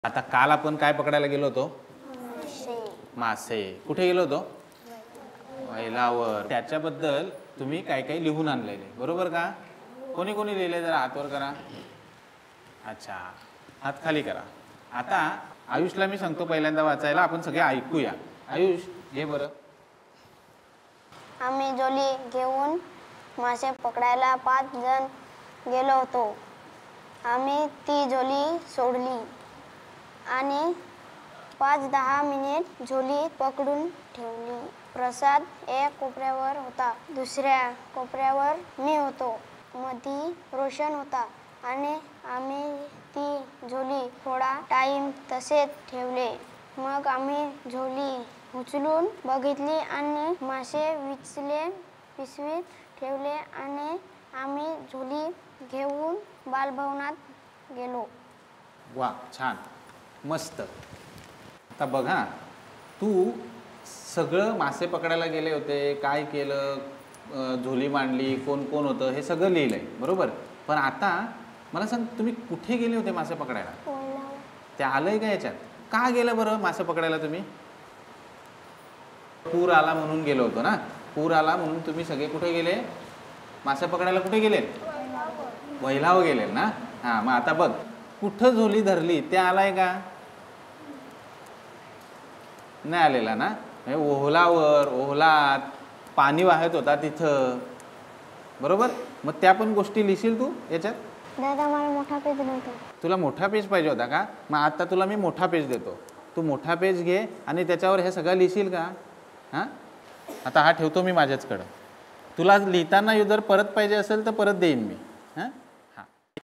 आता काल आपण काय पकडायला गेलो होतो? मासे. कुठे गेलो होतो? वैलावर. त्याच्याबद्दल तुम्ही काय काय लिहून आणलेले, बरोबर का? कोणी कोणी लिहिले जरा हात वर करा. अच्छा, हात खाली करा. आता आयुषला मी सांगतो पहिल्यांदा वाचायला, आपण सगळे ऐकूया. आयुष घे बरं. आम्ही झोली घेऊन मासे पकडायला 5 जण गेलो होतो. आम्ही ती झोली सोडली आणि 5-10 मिनिट झोली पकडून ठेवली. प्रसाद एक कोपऱ्यावर होता, दुसऱ्या कोपऱ्यावर मी होतो, मधी रोशन होता आणि आम्ही ती झोली थोडा टाइम तसेच ठेवले. मग आम्ही झोली उचलून बघितली आणि मासे विचले पिशवीत ठेवले आणि आम्ही झोली घेऊन बालभवनात गेलो. वा, छान, मस्त. आता बघ हा, तू सगळं मासे पकडायला गेले होते, काय केलं, झोली मांडली, कोण कोण होतं हे सगळं लिहिलंय, बरोबर. पण आता मला सांग, तुम्ही कुठे गेले होते मासे पकडायला? ते आलंय का याच्यात? का गेलं बरं मासे पकडायला तुम्ही? पूर आला म्हणून गेलो होतो ना. पूर आला म्हणून तुम्ही सगळे कुठे गेले? मासे पकडायला कुठे गेले? वैलाव गेले ना. हां, मग आता बघ, कुठं झोली धरली ते आलाय का? नाही आलेला ना. ओहलावर, ओहलात पाणी वाहत होता तिथं, बरोबर. मग त्या पण गोष्टी लिहिशील तू याच्यात? दादा मला मोठा पेज नव्हता. तुला मोठा पेज पाहिजे होता का? मग आता तुला मी मोठा पेज देतो. तू मोठा पेज घे आणि त्याच्यावर हे सगळं लिहिशील का? हां, आता हा ठेवतो मी माझ्याचकडं. तुला लिहिताना जर परत पाहिजे असेल तर परत देईन मी. हां.